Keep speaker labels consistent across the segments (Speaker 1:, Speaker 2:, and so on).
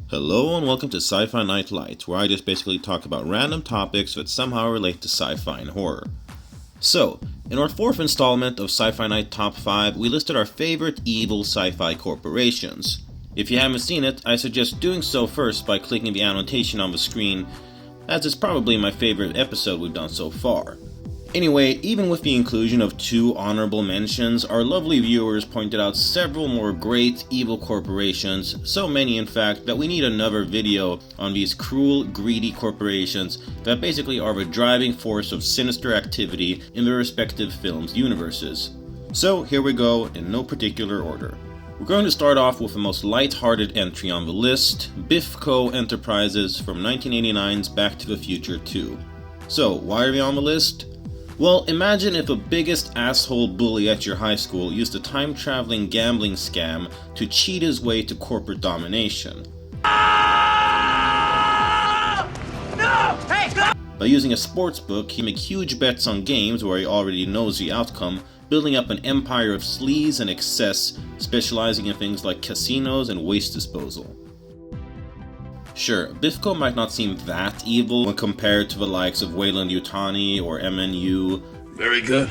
Speaker 1: Hello and welcome to Sci-Fi Night Light, where I just basically talk about random topics that somehow relate to sci-fi and horror. So, in our fourth installment of Sci-Fi Night Top 5, we listed our favorite evil sci-fi corporations. If you haven't seen it, I suggest doing so first by clicking the annotation on the screen, as it's probably my favorite episode we've done so far. Anyway, even with the inclusion of 2 honorable mentions, our lovely viewers pointed out several more great evil corporations, so many in fact that we need another video on these cruel, greedy corporations that basically are the driving force of sinister activity in their respective films' universes. So here we go, in no particular order. We're going to start off with the most light-hearted entry on the list, Biff Co. Enterprises from 1989's Back to the Future 2. So, why are they on the list? Well, imagine if the biggest asshole bully at your high school used a time-traveling gambling scam to cheat his way to corporate domination. No! Hey, no! By using a sportsbook, he makes huge bets on games where he already knows the outcome, building up an empire of sleaze and excess, specializing in things like casinos and waste disposal. Sure, Biff Co might not seem that evil when compared to the likes of Weyland-Yutani or MNU.
Speaker 2: Very good.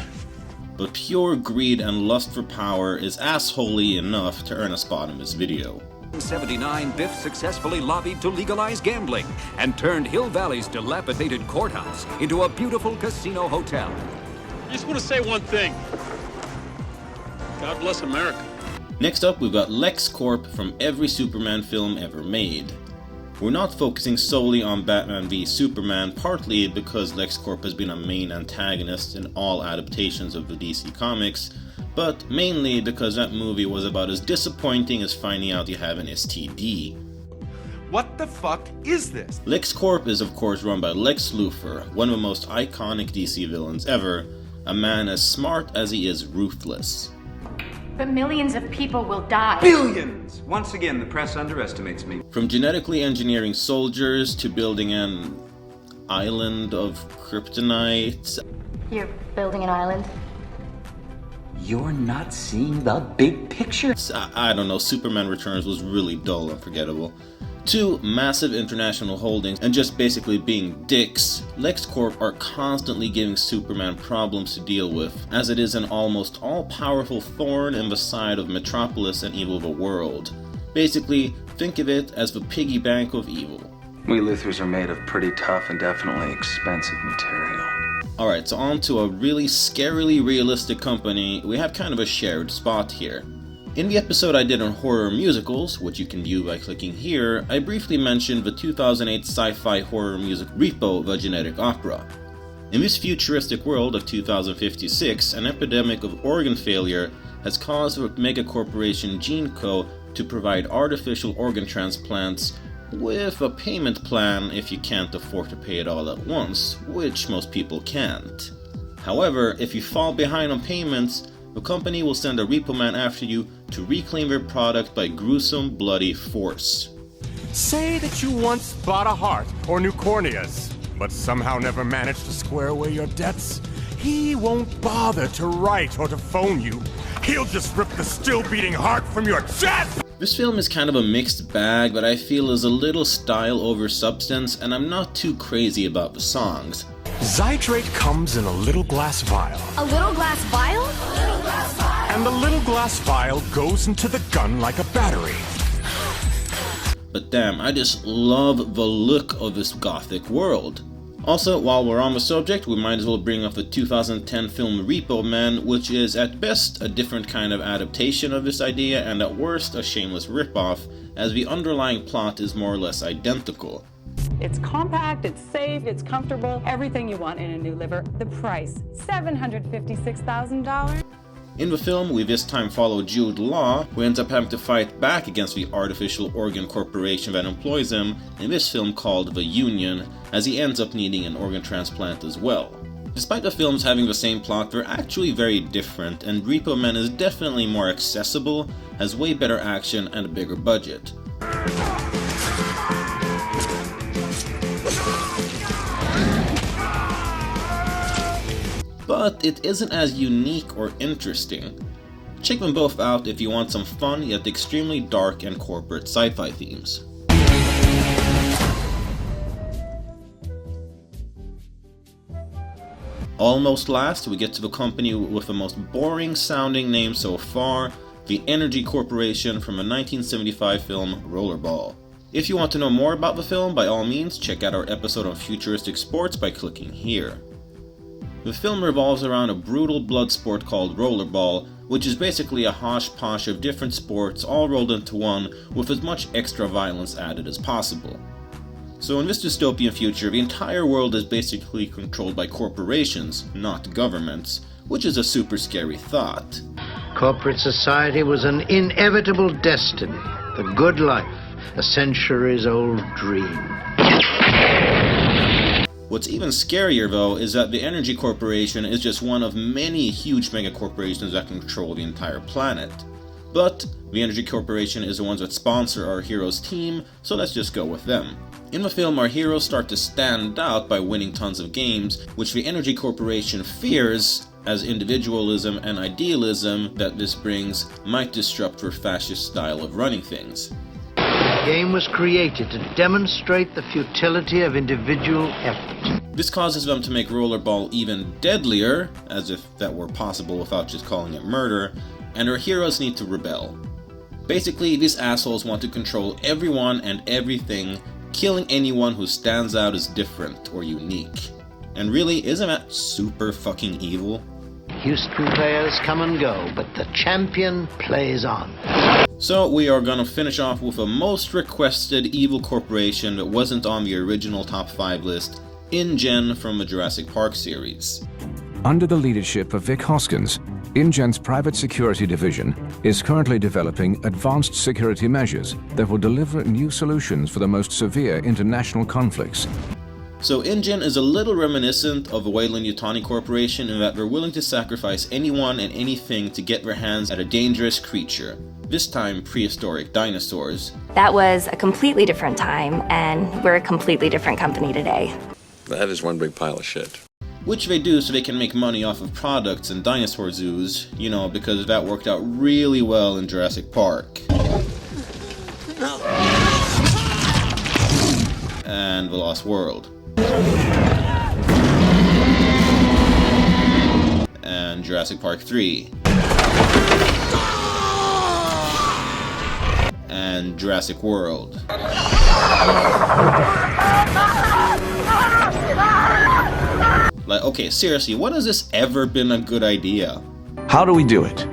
Speaker 1: But pure greed and lust for power is assholey enough to earn a spot in this video.
Speaker 3: In 1979, Biff successfully lobbied to legalize gambling and turned Hill Valley's dilapidated courthouse into a beautiful casino hotel.
Speaker 2: I just want to say one thing. God bless America.
Speaker 1: Next up, we've got Lex Corp from every Superman film ever made. We're not focusing solely on Batman v Superman, partly because Lex Corp has been a main antagonist in all adaptations of the DC comics, but mainly because that movie was about as disappointing as finding out you have an STD.
Speaker 4: What the fuck is this?
Speaker 1: Lex Corp is of course run by Lex Luthor, one of the most iconic DC villains ever, a man as smart as he is ruthless.
Speaker 5: But millions of people will die.
Speaker 6: Billions! Once again, the press underestimates me.
Speaker 1: From genetically engineering soldiers to building an island of kryptonite.
Speaker 5: You're building an island?
Speaker 6: You're not seeing the big picture.
Speaker 1: I don't know, Superman Returns was really dull and forgettable. 2 massive international holdings and just basically being dicks, Lex Corp are constantly giving Superman problems to deal with, as it is an almost all-powerful thorn in the side of Metropolis and evil of the world. Basically, think of it as the piggy bank of evil.
Speaker 7: We Luthors are made of pretty tough and definitely expensive material.
Speaker 1: Alright, so on to a really scarily realistic company. We have kind of a shared spot here. In the episode I did on horror musicals, which you can view by clicking here, I briefly mentioned the 2008 sci-fi horror music Repo, the Genetic Opera. In this futuristic world of 2056, an epidemic of organ failure has caused the mega corporation Gene Co. to provide artificial organ transplants with a payment plan if you can't afford to pay it all at once, which most people can't. However, if you fall behind on payments, the company will send a repo man after you to reclaim their product by gruesome, bloody force.
Speaker 8: Say that you once bought a heart or new corneas, but somehow never managed to square away your debts. He won't bother to write or to phone you. He'll just rip the still-beating heart from your chest!
Speaker 1: This film is kind of a mixed bag, but I feel is a little style over substance, and I'm not too crazy about the songs.
Speaker 8: Zydrate comes in a little glass vial.
Speaker 5: A little glass vial? A little glass vial.
Speaker 8: And the little glass vial goes into the gun like a battery.
Speaker 1: But damn, I just love the look of this gothic world. Also, while we're on the subject, we might as well bring up the 2010 film Repo Man, which is at best a different kind of adaptation of this idea, and at worst a shameless ripoff, as the underlying plot is more or less identical.
Speaker 9: It's compact, it's safe, it's comfortable, everything you want in a new liver. The price, $756,000.
Speaker 1: In the film, we this time follow Jude Law, who ends up having to fight back against the artificial organ corporation that employs him, in this film called The Union, as he ends up needing an organ transplant as well. Despite the films having the same plot, they're actually very different, and Repo Man is definitely more accessible, has way better action, and a bigger budget. But it isn't as unique or interesting. Check them both out if you want some fun yet extremely dark and corporate sci-fi themes. Almost last, we get to the company with the most boring sounding name so far, the Energy Corporation from the 1975 film Rollerball. If you want to know more about the film, by all means, check out our episode on futuristic sports by clicking here. The film revolves around a brutal blood sport called Rollerball, which is basically a hodgepodge of different sports all rolled into one with as much extra violence added as possible. So in this dystopian future, the entire world is basically controlled by corporations, not governments, which is a super scary thought.
Speaker 10: Corporate society was an inevitable destiny, the good life, a centuries-old dream.
Speaker 1: What's even scarier though is that the Energy Corporation is just one of many huge megacorporations that control the entire planet. But the Energy Corporation is the ones that sponsor our heroes' team, so let's just go with them. In the film, our heroes start to stand out by winning tons of games, which the Energy Corporation fears, as individualism and idealism that this brings might disrupt their fascist style of running things.
Speaker 10: The game was created to demonstrate the futility of individual effort.
Speaker 1: This causes them to make Rollerball even deadlier, as if that were possible without just calling it murder, and our heroes need to rebel. Basically, these assholes want to control everyone and everything, killing anyone who stands out as different or unique. And really, isn't that super fucking evil?
Speaker 10: Houston players come and go, but the champion plays on.
Speaker 1: So we are gonna finish off with a most requested evil corporation that wasn't on the original top 5 list, InGen from the Jurassic Park series.
Speaker 3: Under the leadership of Vic Hoskins, InGen's private security division is currently developing advanced security measures that will deliver new solutions for the most severe international conflicts.
Speaker 1: So InGen is a little reminiscent of the Weyland-Yutani Corporation in that they're willing to sacrifice anyone and anything to get their hands at a dangerous creature, this time prehistoric dinosaurs.
Speaker 5: That was a completely different time, and we're a completely different company today.
Speaker 2: That is one big pile of shit.
Speaker 1: Which they do so they can make money off of products and dinosaur zoos, you know, because that worked out really well in Jurassic Park. And The Lost World. And Jurassic Park 3. And Jurassic World. Like, okay, seriously, when has this ever been a good idea?
Speaker 11: How do we do it?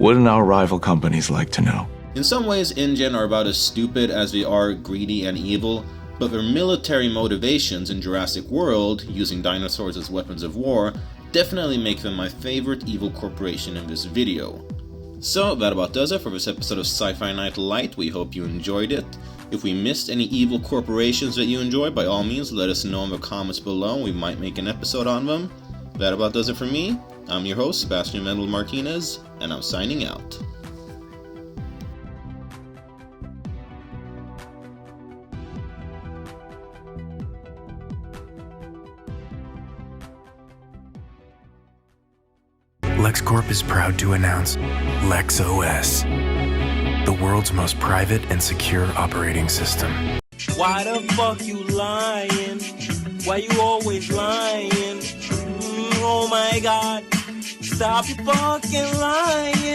Speaker 11: Wouldn't our rival companies like to know?
Speaker 1: In some ways, InGen are about as stupid as they are greedy and evil, but their military motivations in Jurassic World, using dinosaurs as weapons of war, definitely make them my favorite evil corporation in this video. So, that about does it for this episode of Sci-Fi Night Light. We hope you enjoyed it. If we missed any evil corporations that you enjoy, by all means let us know in the comments below. We might make an episode on them. That about does it for me. I'm your host, Sebastian Mendel Martinez, and I'm signing out.
Speaker 12: Lex Corp is proud to announce Lex OS, the world's most private and secure operating system.
Speaker 13: Why the fuck you lying? Why you always lying? Oh my god, stop fucking lying.